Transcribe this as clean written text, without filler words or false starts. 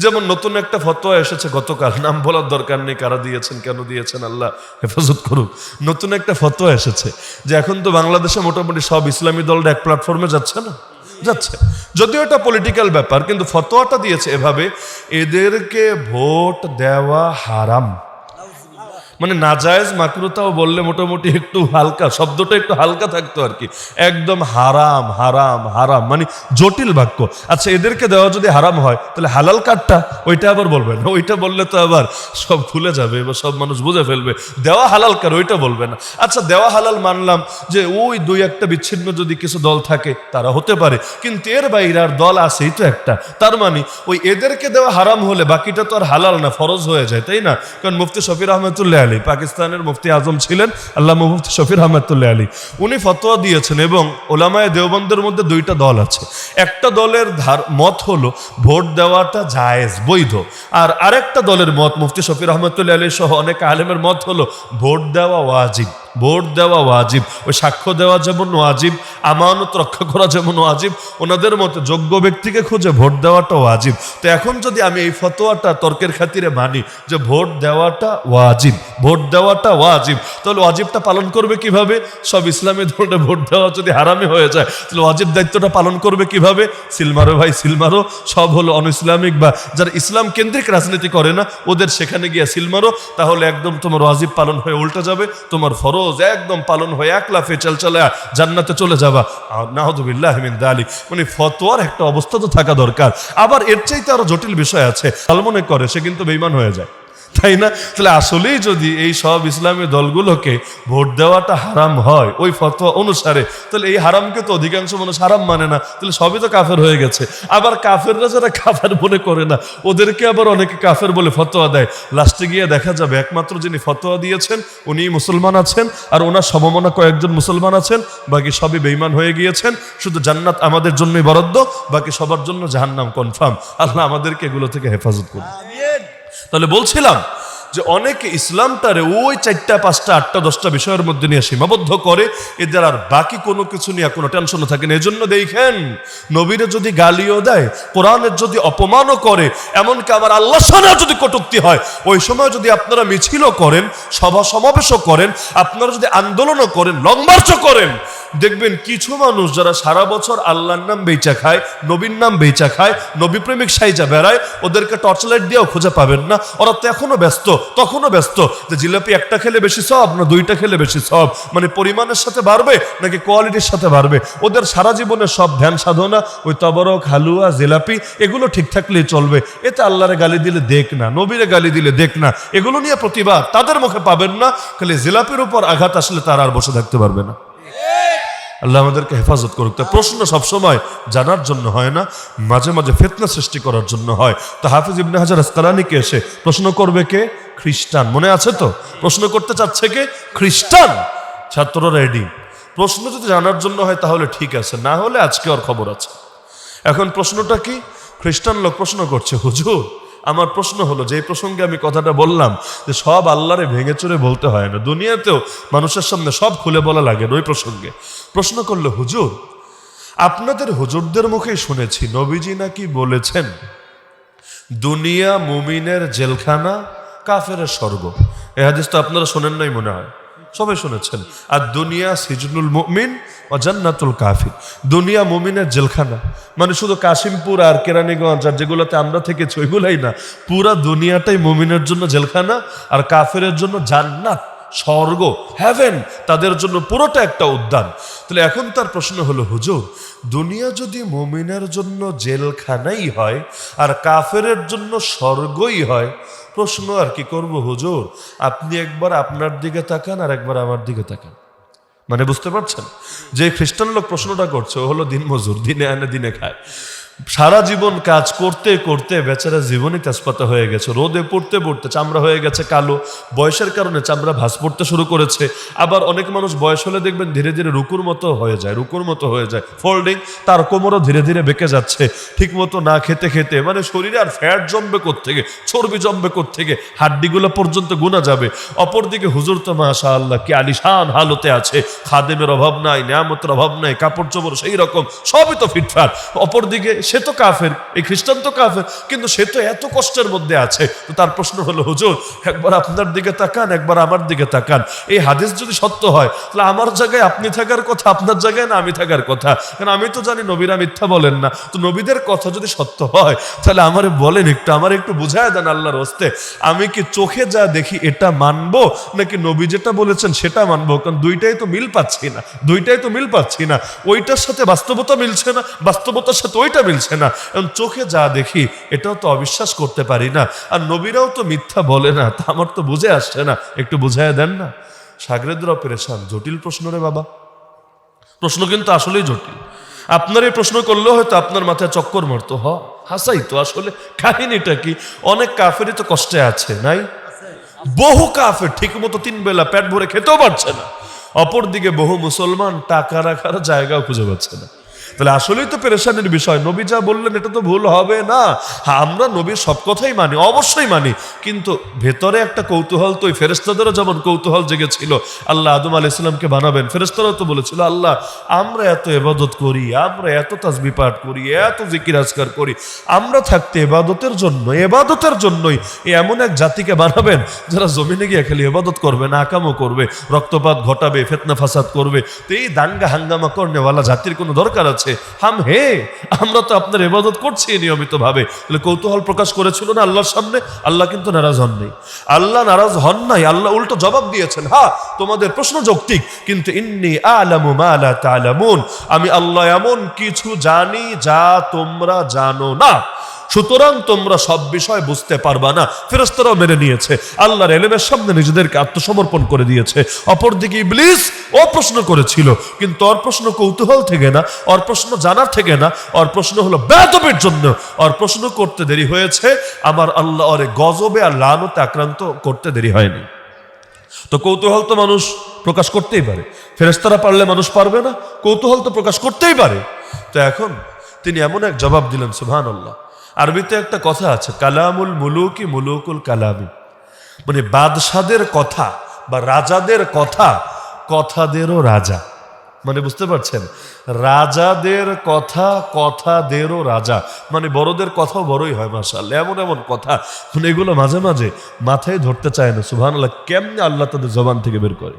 যেমন নতুন একটা ফতোয়া এসেছে গতকাল, নাম বলার দরকার নেই, কারা দিয়েছেন কেন দিয়েছেন আল্লাহ হেফাজত করুক। নতুন একটা ফতোয়া এসেছে যে এখন তো বাংলাদেশে মোটামুটি সব ইসলামী দলটা এক প্ল্যাটফর্মে যাচ্ছে না, যাচ্ছে, যদিও এটা পলিটিক্যাল ব্যাপার, কিন্তু ফতোয়াটা দিয়েছে এভাবে, এদেরকে ভোট দেওয়া হারাম। মানে নাজায়েজ মাকরুতাও বললে মোটামুটি একটু হালকা, শব্দটা একটু হালকা থাকতো আর কি, একদম হারাম হারাম হারাম, মানে জটিল বাক্য। আচ্ছা, এদেরকে দেওয়া যদি হারাম হয় তাহলে হালাল কাঠটা ওইটা আবার বলবেন না, ওইটা বললে তো আবার সব খুলে যাবে বা সব মানুষ বুঝে ফেলবে। দেওয়া হালাল কার ওইটা বলবে না। আচ্ছা, দেওয়া হালাল মানলাম যে ওই দুই একটা বিচ্ছিন্ন যদি কিছু দল থাকে তারা হতে পারে, কিন্তু এর বাইরে আর দল আছেই তো একটা, তার মানে ওই এদেরকে দেওয়া হারাম হলে বাকিটা তো আর হালাল না, ফরজ হয়ে যায়, তাই না? কারণ মুফতি শফি রহমতুল্লাহ আলী, পাকিস্তানের মুফতি আজম ছিলেন আল্লামা মুফতি শফি রহমতুল্লাহ আলী, উনি ফতোয়া দিয়েছেন। এবং ওলামায়ে দেওবন্দের মধ্যে দুইটা দল আছে, একটা দলের মত হলো ভোট দেওয়াটা জায়েজ বৈধ, আর আরেকটা দলের মত মুফতি শফি রহমতুল্লাহ আলী সহ অনেক আলেমের মত হলো ভোট দেওয়া ওয়াজিব, ভোট দেওয়া ওয়াজিব। ওই সাক্ষ্য দেওয়া যেমন ওয়াজিব, আমানত রক্ষা করা যেমন ওয়াজিব, ওনাদের মতে যোগ্য ব্যক্তিকে খুঁজে ভোট দেওয়াটা ওয়াজিব। তো এখন যদি আমি এই ফতোয়াটা তর্কের খাতিরে মানি যে ভোট দেওয়াটা ওয়াজিব, ভোট দেওয়াটা ওয়াজিব, তাহলে ওয়াজিবটা পালন করবে কিভাবে? সব ইসলামী দলে ভোট দেওয়া যদি হারামে হয়ে যায় তাহলে ওয়াজিব দায়িত্বটা পালন করবে কিভাবে? সিলমারো ভাই সিলমারো, সব হলো অনইসলামিক বা যারা ইসলাম কেন্দ্রিক রাজনীতি করে না ওদের সেখানে গিয়ে সিলমারো, তাহলে একদম তোমার ওয়াজিব পালন হয়ে উল্টে যাবে, তোমার ফরজ একদম পালন হয়ে এক লাফে চলে জান্নাতে চলে যাবা। নাউযুবিল্লাহি মিন যালিক। মানে ফতোয়ার একটা অবস্থা তো থাকা দরকার। আবার এর চাইতে আরো জটিল বিষয় আছে, মনে করে সে কিন্তু বেঈমান হয়ে যায়, তাই না? তাহলে আসলেই যদি এই সব ইসলামী দলগুলোকে ভোট দেওয়াটা হারাম হয় ওই ফতোয়া অনুসারে, তাহলে এই হারামকে তো অধিকাংশ মানুষ হারাম মানে না, তাহলে সবই তো কাফের হয়ে গেছে। আবার কাফেররা যারা কাফের মনে করে না ওদেরকে আবার অনেকে কাফের বলে ফতোয়া দেয়। লাস্টে গিয়ে দেখা যাবে একমাত্র যিনি ফতোয়া দিয়েছেন উনি মুসলমান আছেন, আর ওনার সমমনা কয়েকজন মুসলমান আছেন, বাকি সবই বেঈমান হয়ে গিয়েছেন। শুধু জান্নাত আমাদের জন্যই বরাদ্দ, বাকি সবার জন্য জাহান্নাম কনফার্ম। আল্লাহ আমাদেরকে এগুলো থেকে হেফাজত করুন। তাহলে বলছিলাম যে অনেকে ইসলামটারে ওই 4টা 5টা 8টা 10টা বিষয়ের মধ্যে নিয়ে সীমাবদ্ধ করে, এদের আর বাকি কোনো কিছু নিয়ে কোনো টেনশনও থাকে না। এজন্য দেখেন নবীরে যদি গালিও দেয়, কোরআনের যদি অপমানও করে, এমনকি আমার আল্লাহর সামনে যদি কটূক্তি হয়, ওই সময় যদি আপনারা মিছিলও করেন, সভা সমাবেশও করেন, আপনারা যদি আন্দোলনও করেন, লং মার্চও করেন, দেখবেন কিছু মানুষ যারা সারা বছর আল্লাহর নাম বেচা খায়, নবীর নাম বেচা খায়, নবী প্রেমিক সাইজা বেড়ায়, ওদেরকে টর্চলাইট দিয়েও খুঁজে পাবেন না। ওরা তো এখনো ব্যস্ত, তখনও ব্যস্ত যে জিলাপি একটা খেলে বেশি সব না 2টা খেলে বেশি সব, মানে পরিমাণের সাথে বাড়বে নাকি কোয়ালিটির সাথে বাড়বে। ওদের সারা জীবনের সব ধ্যান সাধনা ওই তবরক, হালুয়া, জিলাপি এগুলো ঠিক থাকলেই চলবে। এতে আল্লাহরে গালি দিলে দেখ না, নবীরে গালি দিলে দেখ না, এগুলো নিয়ে প্রতিবাদ তাদের মুখে পাবেন না। খালি জিলাপির উপর আঘাত আসলে তারা আর বসে থাকতে পারবে না। আল্লাহ আমাদেরকে হেফাজত করুক। তা প্রশ্ন সবসময় জানার জন্য হয় না, মাঝে মাঝে ফিতনা সৃষ্টি করার জন্য হয়। তো হাফিজ ইবনে হাজার আসকালানিকে এসে প্রশ্ন করবে কে? খ্রিস্টান। মনে আছে তো? প্রশ্ন করতে চাচ্ছে কে? খ্রিস্টান। ছাত্ররা রেডি। প্রশ্ন যদি জানার জন্য হয় তাহলে ঠিক আছে, না হলে আজকে ওর খবর আছে। এখন প্রশ্নটা কি? খ্রিস্টান লোক প্রশ্ন করছে, হুজুর আমার প্রশ্ন হলো, যে প্রসঙ্গে আমি কথাটা বললাম যে সব আল্লাহরে ভেঙে চুরে বলতে হয় না, দুনিয়াতেও মানুষের সামনে সব খুলে বলা লাগে ওই প্রসঙ্গে। প্রশ্ন করলো, হুজুর আপনাদের হুজুরদের মুখেই শুনেছি নবীজি নাকি বলেছেন দুনিয়া মুমিনের জেলখানা, কাফেরের স্বর্গ। এই হাদিস তো আপনারা শোনেন নাই মনে হয়, সবাই শুনেছেন। আর দুনিয়া সিজনুল মুমিন ও জান্নাতুল কাফির, দুনিয়া মুমিনের জেলখানা, মানে শুধু কাশিমপুর আর কেরানীগঞ্জ আর যেগুলোতে আমরা থেকেছি ওইগুলাই না, পুরা দুনিয়াটাই মুমিনের জন্য জেলখানা, আর কাফেরের জন্য জান্নাত, স্বর্গ, হেভেন, তাদের জন্য পুরোটা একটা উদ্যান। তাহলে এখন তার প্রশ্ন হলো, হুজুর দুনিয়া যদি মুমিনের জন্য জেলখানাই হয় আর কাফেরের জন্য স্বর্গই হয়, প্রশ্ন আর কি করব হুজুর? আপনি একবার আপনার দিকে তাকান আর একবার আমার দিকে তাকান। মানে বুঝতে পারছেন? যে খ্রিস্টান লোক প্রশ্নটা করছে ও হলো দিনমজুর, দিনে আনে দিনে খায়, সারা জীবন কাজ করতে করতে বেচারা জীবনই তেজপাতা হয়ে গেছে, রোদে পড়তে পড়তে চামড়া হয়ে গেছে কালো, বয়সের কারণে চামড়া ভাঁজ পড়তে শুরু করেছে। আবার অনেক মানুষ বয়স হলে দেখবেন ধীরে ধীরে রুকুর মতো হয়ে যায়, ফোল্ডিং, তার কোমরও ধীরে ধীরে বেঁকে যাচ্ছে, ঠিক মতো না খেতে খেতে, মানে শরীরে আর ফ্যাট জমবে কোত্থেকে, চর্বি জমবে কোত্থেকে, হাড্ডিগুলো পর্যন্ত গুণা যাবে। অপরদিকে হুজুর তো মাশাআল্লাহ কি আলিশান হালতে আছে, খাদেমের অভাব নাই, নিয়ামতের অভাব নাই, কাপড় চোপড় সেই রকম, সবই তো ফিটফাট। অপরদিকে সে তো কাফের, এই খ্রিস্টান তো কাফের, কিন্তু সে তো এত কষ্টের মধ্যে আছে। তো তার প্রশ্ন হলো, হুজুর একবার আপনার দিকে তাকান, একবার আমার দিকে তাকান, এই হাদিস যদি সত্য হয় তাহলে আমার জায়গায় আপনি থাকার কথা, আপনার জায়গায় না আমি থাকার কথা। কারণ আমি তো জানি নবীরা মিথ্যা বলেন না। তো নবীদের কথা যদি সত্য হয় তাহলে আমারে বলেন একটু, আমার একটু বুঝায় দেন আল্লাহর হস্তে, আমি কি চোখে যা দেখি এটা মানবো নাকি নবী যেটা বলেছেন সেটা মানবো? কারণ দুইটাই তো মিল পাচ্ছি না, ওইটার সাথে বাস্তবতা মিলছে না, বাস্তবতার সাথে ওইটা মিলছে না। কারণ চোখে যা দেখি এটাও তো অবিশ্বাস করতে পারি না, আর নবীরাও তো মিথ্যা বলে না। তা আমার তো বুঝে আসছে না, একটু বুঝাইয়া দেন না। শাগরেদরাও পেরেশান। জটিল প্রশ্ন রে বাবা, প্রশ্ন কিন্তু আসলেই জটিল। আপনার এই প্রশ্ন করলেও হয়তো আপনার মাথায় চক্কর মারতো, হাসাই তো আসলে কাহিনীটা কি। অনেক কাফেরই তো কষ্টে আছে, নাই? বহু কাফের ঠিক মতো 3 বেলা পেট ভরে খেতেও পারছে না, অপরদিকে বহু মুসলমান টাকা রাখার জায়গাও খুঁজে পাচ্ছে না। তাহলে আসলেই তো পেরেশানির বিষয়। নবী যা বললেন এটা তো ভুল হবে না। হ্যাঁ, আমরা নবীর সব কথাই মানি, অবশ্যই মানি, কিন্তু ভেতরে একটা কৌতূহল তো। ওই ফেরেশতাদেরও যেমন কৌতূহল জেগেছিল আল্লাহ আদম আলাইহিস সালামকে বানাবেন, ফেরেশতারাও তো বলেছিল, আল্লাহ আমরা এত ইবাদত করি, আমরা এত তাসবিহ পাঠ করি, এত জিকির আজকার করি, আমরা থাকতে ইবাদতের জন্যই এমন এক জাতিকে বানাবেন যারা জমিনে গিয়ে খালি ইবাদত করবে, নাকামও করবে, রক্তপাত ঘটাবে, ফিতনা ফাসাদ করবে। তো এই দাঙ্গা হাঙ্গামা করনেওয়ালা জাতির কোনো দরকার আছে? আমরা তো আপনার ইবাদত করছি নিয়মিত ভাবে। তাহলে কৌতূহল প্রকাশ করেছিল না আল্লাহর সামনে। আল্লাহ কিন্তু নারাজ হন নাই, আল্লাহ নারাজ হন নাই। আল্লাহ উল্টো জবাব দিয়েছেন, তোমাদের প্রশ্ন যৌক্তিক, কিন্তু ইন্নী আ'লামু মা লা তা'লামুন, আমি আল্লাহ এমন কিছু জানি যা তোমরা জানো না, সুতরাং তোমরা সব বিষয় বুঝতে পারবা না। ফেরেশতারাও মেনে নিয়েছে, আল্লাহর ইলমের সামনে নিজেদেরকে আত্মসমর্পণ করে দিয়েছে। অপরদিকে ইবলিস ও প্রশ্ন করেছিল, কিন্তু ওর প্রশ্ন কৌতূহল থেকে না, ওর প্রশ্ন জানার থেকে না, ওর প্রশ্ন হলো বেয়াদবির জন্য। ওর প্রশ্ন করতে দেরি হয়েছে, আমার আল্লাহ ওরে গজবে আর লানতে আক্রান্ত করতে দেরি হয়নি। তো কৌতূহল তো মানুষ প্রকাশ করতেই পারে, ফেরেশতারা পারলে মানুষ পারবে না? কৌতূহল তো প্রকাশ করতেই পারে। তো এখন তিনি এমন এক জবাব দিলেন, সুবহানাল্লাহ। আরবিতে একটা কথা আছে, কালামুল মুলুকি মুলুকুল কালামি, মানে বাদশাদের কথা বা রাজাদের কথা কথাদেরও রাজা। মানে বুঝতে পারছেন, রাজাদের কথা কথাদেরও রাজা, মানে বড়দের কথাও বড়ই হয়। মাশাআল্লাহ, এমন এমন কথা, মানে এগুলো মাঝে মাঝে মাথায় ধরতে চায় না। সুবহানাল্লাহ, কেমনে আল্লাহ তাদের জবান থেকে বের করে।